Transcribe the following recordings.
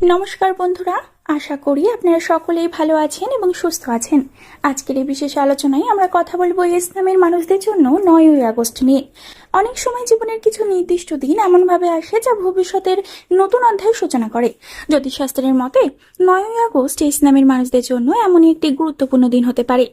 নমস্কার বন্ধুরা, আশা করি আপনারা সকলেই ভালো আছেন এবং সুস্থ আছেন। আজকের এই বিশেষ আলোচনায় আমরা কথা বলবো ইসলামের মানুষদের জন্য 9ই আগস্ট নিয়ে। অনেক সময় জীবনের কিছু নির্দিষ্ট দিন এমনভাবে আসে যা ভবিষ্যতের নতুন অধ্যায়ের সূচনা করে। জ্যোতিষশাস্ত্রের মতে 9ই আগস্ট ইসলামের মানুষদের জন্য এমনই একটি গুরুত্বপূর্ণ দিন হতে পারে।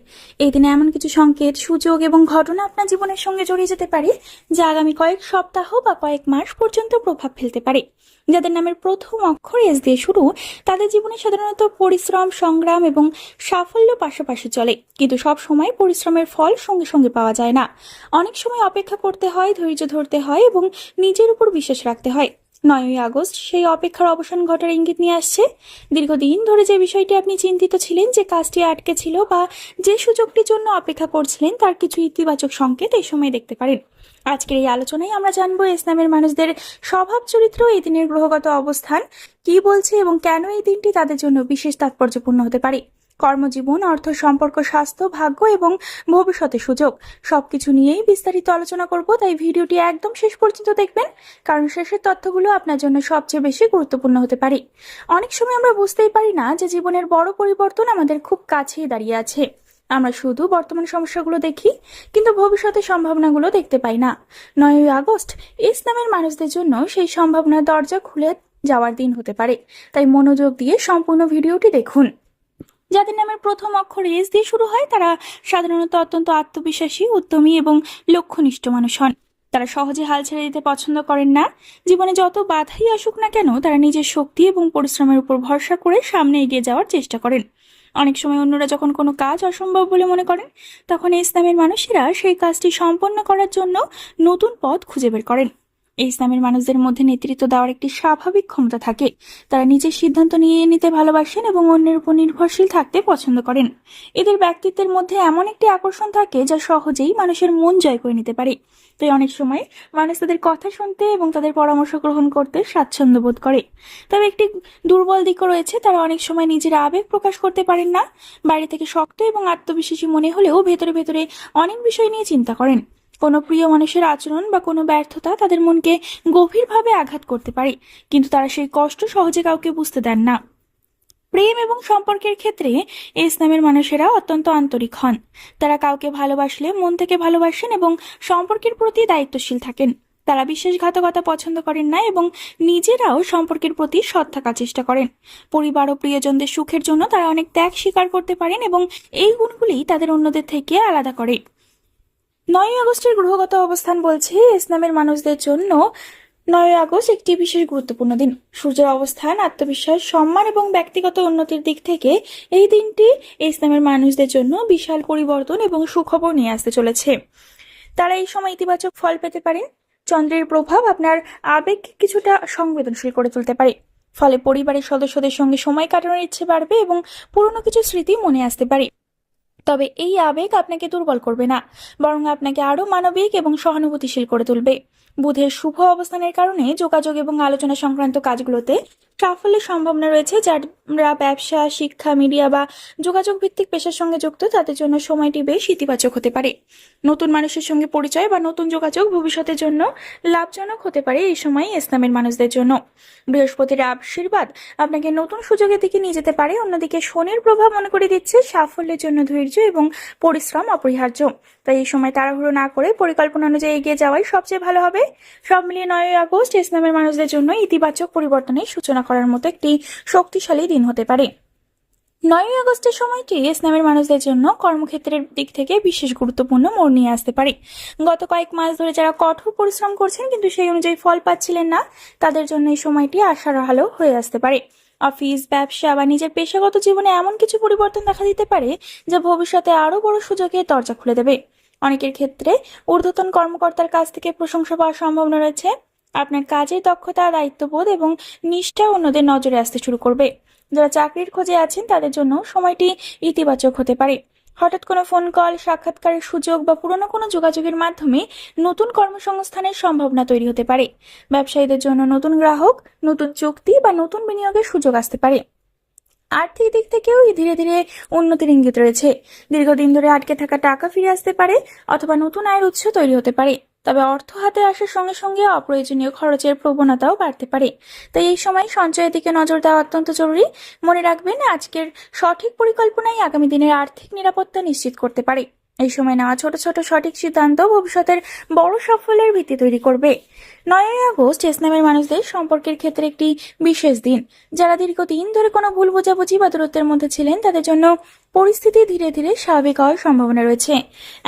এই দিনে এমন কিছু সংকেত, সুযোগ এবং ঘটনা আপনার জীবনের সঙ্গে জড়িয়ে যেতে পারে যা আগামী কয়েক সপ্তাহ বা কয়েক মাস পর্যন্ত প্রভাব ফেলতে পারে। যাদের নামের প্রথম অক্ষর এস দিয়ে শুরু, তাদের জীবনে সাধারণত পরিশ্রম, সংগ্রাম এবং সাফল্য পাশাপাশি চলে, কিন্তু সব সময় পরিশ্রমের ফল সঙ্গে সঙ্গে পাওয়া যায় না। অনেক সময় অপেক্ষা করতে হয়, ধৈর্য ধরতে হয় এবং নিজের উপর বিশ্বাস রাখতে হয়। 9ই আগস্ট সেই অপেক্ষার অবসান ঘটার ইঙ্গিত নিয়ে আসছে। দীর্ঘদিন ধরে যে বিষয়টি আপনি চিন্তিত ছিলেন, যে কাজটি আটকে ছিল বা যে সুযোগটির জন্য অপেক্ষা করছিলেন, তার কিছু ইতিবাচক সংকেত এই সময় দেখতে পারেন। আজকের এই আলোচনায় আমরা জানবো ইসলামের মানুষদের স্বভাব চরিত্র, এই দিনের গ্রহগত অবস্থান কি বলছে এবং কেন এই দিনটি তাদের জন্য বিশেষ তাৎপর্যপূর্ণ হতে পারে। কর্মজীবন, অর্থ, সম্পর্ক, স্বাস্থ্য, ভাগ্য এবং ভবিষ্যতের সুযোগ সবকিছু নিয়েই বিস্তারিত আলোচনা করব, তাই ভিডিওটি একদম শেষ পর্যন্ত দেখবেন, কারণ শেষের তথ্যগুলো আপনার জন্য সবচেয়ে বেশি গুরুত্বপূর্ণ হতে পারে। অনেক সময় আমরা বুঝতেই পারি না যে জীবনের বড় পরিবর্তন আমাদের খুব কাছেই দাঁড়িয়ে আছে। আমরা শুধু বর্তমান সমস্যাগুলো দেখি, কিন্তু ভবিষ্যতের সম্ভাবনাগুলো দেখতে পাই না। 9ই আগস্ট ইসলামের মানুষদের জন্য সেই সম্ভাবনার দরজা খুলে যাওয়ার দিন হতে পারে, তাই মনোযোগ দিয়ে সম্পূর্ণ ভিডিওটি দেখুন। যাদের নামের প্রথম অক্ষর এস দিয়ে শুরু হয়, তারা সাধারণত অত্যন্ত আত্মবিশ্বাসী, উদ্যমী এবং লক্ষ্যনিষ্ঠ মানুষ হন। তারা সহজে হাল ছেড়ে দিতে পছন্দ করেন না। জীবনে যত বাধাই আসুক না কেন, তারা নিজের শক্তি এবং পরিশ্রমের উপর ভরসা করে সামনে এগিয়ে যাওয়ার চেষ্টা করেন। অনেক সময় অন্যরা যখন কোনো কাজ অসম্ভব বলে মনে করেন, তখন ইসলামের মানুষেরা সেই কাজটি সম্পন্ন করার জন্য নতুন পথ খুঁজে বের করেন। এই ইসলামের মানুষদের মধ্যে নেতৃত্ব দেওয়ার একটি স্বাভাবিক ক্ষমতা থাকে। তারা নিজের সিদ্ধান্ত নিয়ে নিতে ভালোবাসেন এবং অন্যের উপর নির্ভরশীল থাকতে পছন্দ করেন। এদের ব্যক্তিত্বের মধ্যে এমন একটি আকর্ষণ থাকে যা সহজেই মানুষের মন জয় করে নিতে পারে। তাই অনেক সময় মানুষ তাদের কথা শুনতে এবং তাদের পরামর্শ গ্রহণ করতে স্বাচ্ছন্দ্য বোধ করে। তবে একটি দুর্বল দিকও রয়েছে, তারা অনেক সময় নিজের আবেগ প্রকাশ করতে পারেন না। বাইরে থেকে শক্ত এবং আত্মবিশ্বাসী মনে হলেও ভেতরে ভেতরে অনেক বিষয় নিয়ে চিন্তা করেন। কোনো প্রিয় মানুষের আচরণ বা কোনো ব্যর্থতা তাদের মনকে গভীরভাবে আঘাত করতে পারে, কিন্তু তারা সেই কষ্ট সহজে কাউকে বুঝতে দেন না। প্রেম এবং সম্পর্কের ক্ষেত্রে ইসলামের মানুষেরা অত্যন্ত আন্তরিক হন। তারা কাউকে ভালোবাসলে মন থেকে ভালোবাসেন এবং সম্পর্কের প্রতি দায়িত্বশীল থাকেন। তারা বিশ্বাসঘাতকতা পছন্দ করেন না এবং নিজেরাও সম্পর্কের প্রতি সৎ থাকার চেষ্টা করেন। পরিবার ও প্রিয়জনদের সুখের জন্য তারা অনেক ত্যাগ স্বীকার করতে পারেন এবং এই গুণগুলি তাদের অন্যদের থেকে আলাদা করে। 9ই আগস্টের গ্রহগত অবস্থান বলছে ইসলামের মানুষদের জন্য 9ই আগস্ট একটি বিশেষ গুরুত্বপূর্ণ দিন। সূর্যের অবস্থান, আত্মবিশ্বাস, সম্মান এবং ব্যক্তিগত উন্নতির দিক থেকে এই দিনটি ইসলামের মানুষদের জন্য বিশাল পরিবর্তন এবং সুখবর নিয়ে আসতে চলেছে। তারা এই সময় ইতিবাচক ফল পেতে পারে। চন্দ্রের প্রভাব আপনার আবেগকে কিছুটা সংবেদনশীল করে তুলতে পারে, ফলে পরিবারের সদস্যদের সঙ্গে সময় কাটানোর ইচ্ছে বাড়বে এবং পুরনো কিছু স্মৃতি মনে আসতে পারে। তবে এই আবেগ আপনাকে দুর্বল করবে না, বরং আপনাকে আরো মানবিক এবং সহানুভূতিশীল করে তুলবে। বুধের শুভ অবস্থানের কারণে যোগাযোগ এবং আলোচনা সংক্রান্ত কাজগুলোতে সাফল্যের সম্ভাবনা রয়েছে। যারা ব্যবসা, শিক্ষা, মিডিয়া বা যোগাযোগ ভিত্তিক পেশার সঙ্গে যুক্ত, তাদের জন্য সময়টি বেশ ইতিবাচক হতে পারে। নতুন মানুষের সঙ্গে পরিচয় বা নতুন যোগাযোগ ভবিষ্যতের জন্য লাভজনক হতে পারে এই সময় ইসলামের মানুষদের জন্য। বৃহস্পতির আশীর্বাদ আপনাকে নতুন সুযোগের দিকে নিয়ে যেতে পারে। অন্যদিকে শনির প্রভাব মনে করে দিচ্ছে সাফল্যের জন্য ধৈর্য এবং পরিশ্রম অপরিহার্য। তাই এই সময় তাড়াহুড়ো না করে পরিকল্পনা অনুযায়ী এগিয়ে যাওয়াই সবচেয়ে ভালো হবে। সব মিলিয়ে 9ই আগস্ট ইসলামের মানুষদের জন্য ইতিবাচক পরিবর্তনের সূচনা করার মতো একটি শক্তিশালী দিন হতে পারে। 9ই আগস্টের সময়টি ইসলামের মানুষদের জন্য কর্মক্ষেত্রের দিক থেকে বিশেষ গুরুত্বপূর্ণ মোড় নিয়ে আসতে পারে। গত কয়েক মাস ধরে যারা কঠোর পরিশ্রম করছেন কিন্তু সেই অনুযায়ী ফল পাচ্ছিলেন না, তাদের জন্য এই সময়টি আশার আলো হয়ে আসতে পারে। অফিস, ব্যবসা বা নিজের পেশাগত জীবনে এমন কিছু পরিবর্তন দেখা দিতে পারে যা ভবিষ্যতে আরো বড় সুযোগের দরজা খুলে দেবে। অনেকের ক্ষেত্রে ঊর্ধ্বতন কর্মকর্তার কাছ থেকে প্রশংসা পাওয়ার সম্ভাবনা রয়েছে। আপনার কাজের দক্ষতা, দায়িত্ববোধ এবং নিষ্ঠা অন্যদের নজরে আসতে শুরু করবে। যারা চাকরির খোঁজে আছেন তাদের জন্য সময়টি ইতিবাচক হতে পারে। হঠাৎ কোনো ফোন কল, সাক্ষাৎকারের সুযোগ বা পুরনো কোনো যোগাযোগের মাধ্যমে নতুন কর্মসংস্থানের সম্ভাবনা তৈরি হতে পারে। ব্যবসায়ীদের জন্য নতুন গ্রাহক, নতুন চুক্তি বা নতুন বিনিয়োগের সুযোগ আসতে পারে। আর্থিক দিক থেকেও ধীরে ধীরে উন্নতির ইঙ্গিত রয়েছে। দীর্ঘদিন ধরে আটকে থাকা টাকা ফিরে আসতে পারে অথবা নতুন আয়ের উৎস তৈরি হতে পারে। তবে অর্থ হাতে আসার সঙ্গে সঙ্গে অপ্রয়োজনীয় খরচের প্রবণতাও বাড়তে পারে। তাই এই সময় সঞ্চয়ের দিকে নজর দেওয়া অত্যন্ত জরুরি। মনে রাখবেন, আজকের সঠিক পরিকল্পনাই আগামী দিনের আর্থিক নিরাপত্তা নিশ্চিত করতে পারে। এই সময় নেওয়া ছোট ছোট সঠিক সিদ্ধান্ত ভবিষ্যতের বড় সাফল্যের ভিত্তি তৈরি করবে। 9ই আগস্ট এস নামের মানুষদের সম্পর্কের ক্ষেত্রে একটি বিশেষ দিন। যারা দীর্ঘদিন ধরে কোনো ভুল বোঝাবুঝি বা দূরত্বের মধ্যে ছিলেন, তাদের জন্য পরিস্থিতি ধীরে ধীরে স্বাভাবিক হওয়ার সম্ভাবনা রয়েছে।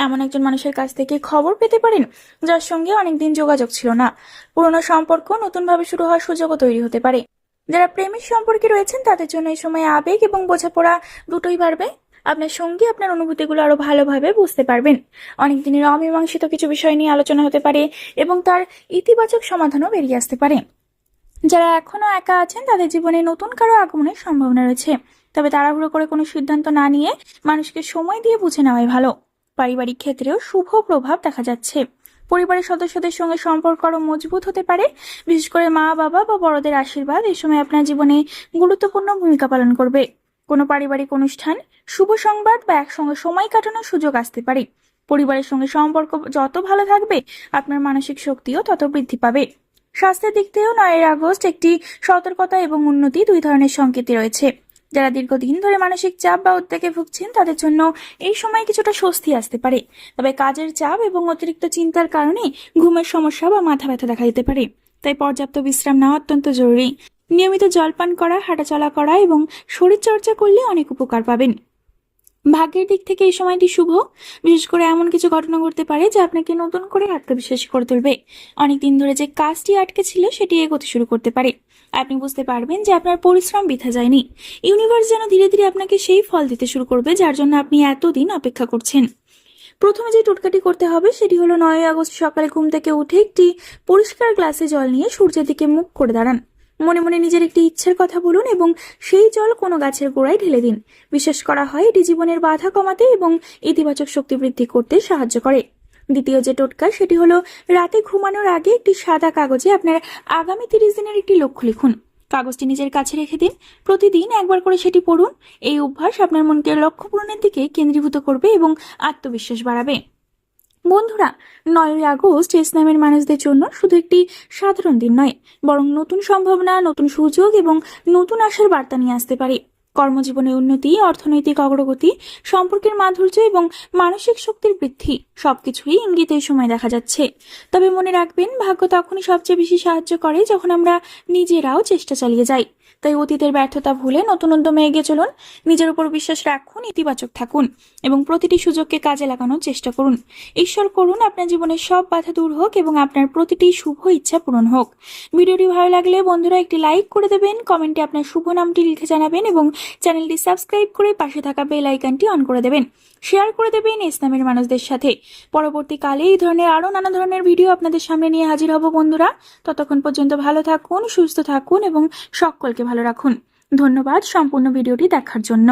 এমন একজন মানুষের কাছ থেকে খবর পেতে পারেন যার সঙ্গে অনেকদিন যোগাযোগ ছিল না। পুরনো সম্পর্ক নতুনভাবে শুরু হওয়ার সুযোগও তৈরি হতে পারে। যারা প্রেমিক সম্পর্কে রয়েছেন, তাদের জন্য এই সময় আবেগ এবং বোঝাপড়া দুটোই বাড়বে। আপনার সঙ্গী আপনার অনুভূতিগুলো আরো ভালোভাবে বুঝতে পারবেন। অনেকদিনের অমীমাংসিত কিছু বিষয় নিয়ে আলোচনা হতে পারে এবং তার ইতিবাচক সমাধানও বেরিয়ে আসতে পারে। যারা এখনো একা আছেন, তাদের জীবনে নতুন কারো আগমনের সম্ভাবনা রয়েছে। তবে তাড়াহুড়ো করে কোনো সিদ্ধান্ত না নিয়ে মানুষকে সময় দিয়ে বুঝে নেওয়াই ভালো। পারিবারিক ক্ষেত্রেও শুভ প্রভাব দেখা যাচ্ছে। পরিবারের সদস্যদের সঙ্গে সম্পর্ক আরো মজবুত হতে পারে। বিশেষ করে মা বাবা বা বড়দের আশীর্বাদ এই সময় আপনার জীবনে গুরুত্বপূর্ণ ভূমিকা পালন করবে। কোনো পারিবারিক অনুষ্ঠান, শুভ সংবাদ বা একসঙ্গে সময় কাটানোর সুযোগ আসতে পারে। পরিবারের সঙ্গে সম্পর্ক যত ভালো থাকবে, আপনার মানসিক শক্তিও তত বৃদ্ধি পাবে। স্বাস্থ্যের দিক থেকেও 9ই আগস্ট একটি সতর্কতা এবং উন্নতি দুই ধরনের সংকেতই রয়েছে। যারা দীর্ঘদিন ধরে মানসিক চাপ বা উদ্বেগে ভুগছেন, তাদের জন্য এই সময় কিছুটা স্বস্তি আসতে পারে। তবে কাজের চাপ এবং অতিরিক্ত চিন্তার কারণে ঘুমের সমস্যা বা মাথা ব্যথা দেখা দিতে পারে। তাই পর্যাপ্ত বিশ্রাম নেওয়া অত্যন্ত জরুরি। নিয়মিত জলপান করা, হাঁটাচলা করা এবং শরীরচর্চা করলে অনেক উপকার পাবেন। ভাগ্যের দিক থেকে এই সময়টি শুভ। বিশেষ করে এমন কিছু ঘটনা ঘটতে পারে যা আপনাকে নতুন করে আত্মবিশ্বাসী করে তুলবে। অনেকদিন ধরে যে কাজটি আটকে ছিল সেটি এগোতে শুরু করতে পারে। আপনি বুঝতে পারবেন যে আপনার পরিশ্রম বৃথা যায়নি। ইউনিভার্স যেন ধীরে ধীরে আপনাকে সেই ফল দিতে শুরু করবে যার জন্য আপনি এতদিন অপেক্ষা করছেন। প্রথমে যে টোটকাটি করতে হবে সেটি হলো 9ই আগস্ট সকালে ঘুম থেকে উঠে একটি পরিষ্কার গ্লাসে জল নিয়ে সূর্যের দিকে মুখ করে দাঁড়ান। মনে মনে নিজের একটি ইচ্ছের কথা বলুন এবং সেই জল কোনো গাছের গোড়ায় ঢেলে দিন। বিশ্বাস করা হয় এটি জীবনের বাধা কমাতে এবং ইতিবাচক শক্তি বৃদ্ধি করতে সাহায্য করে। দ্বিতীয় যে টোটকা সেটি হলো রাতে ঘুমানোর আগে একটি সাদা কাগজে আপনার আগামী 30 দিনের একটি লক্ষ্য লিখুন। কাগজটি নিজের কাছে রেখে দিন। প্রতিদিন একবার করে সেটি পড়ুন। এই অভ্যাস আপনার মনকে লক্ষ্য পূরণের দিকে কেন্দ্রীভূত করবে এবং আত্মবিশ্বাস বাড়াবে। বন্ধুরা, 9ই আগস্ট এস নামের মানুষদের জন্য শুধু একটি সাধারণ দিন নয়, বরং নতুন সম্ভাবনা, নতুন সুযোগ এবং নতুন আশার বার্তা নিয়ে আসতে পারে। কর্মজীবনের উন্নতি, অর্থনৈতিক অগ্রগতি, সম্পর্কের মাধুর্য এবং মানসিক শক্তির বৃদ্ধি সবকিছুই ইঙ্গিত এই সময় দেখা যাচ্ছে। তবে মনে রাখবেন, ভাগ্য তখনই সবচেয়ে বেশি সাহায্য করে যখন আমরা নিজেরাও চেষ্টা চালিয়ে যাই। তাই অতীতের ব্যর্থতা ভুলে নতুন উদ্যমে এগিয়ে চলুন। নিজের উপর বিশ্বাস রাখুন, ইতিবাচক থাকুন এবং প্রতিটি সুযোগকে কাজে লাগানোর চেষ্টা করুন। ঈশ্বর করুন আপনার জীবনের সব বাধা দূর হোক এবং আপনার প্রতিটি শুভ ইচ্ছা পূরণ হোক। ভিডিওটি ভালো লাগলে বন্ধুরা একটি লাইক করে দেবেন, কমেন্টে আপনার শুভ নামটি লিখে জানাবেন এবং চ্যানেলটি সাবস্ক্রাইব করে পাশে থাকা বেল আইকনটি অন করে দেবেন। শেয়ার করে দেবেন এস নামের মানুষদের সাথে। পরবর্তীকালে এই ধরনের আরো নানা ধরনের ভিডিও আপনাদের সামনে নিয়ে হাজির হব বন্ধুরা। ততক্ষণ পর্যন্ত ভালো থাকুন, সুস্থ থাকুন এবং সকলকে ভালো রাখুন। ধন্যবাদ সম্পূর্ণ ভিডিওটি দেখার জন্য।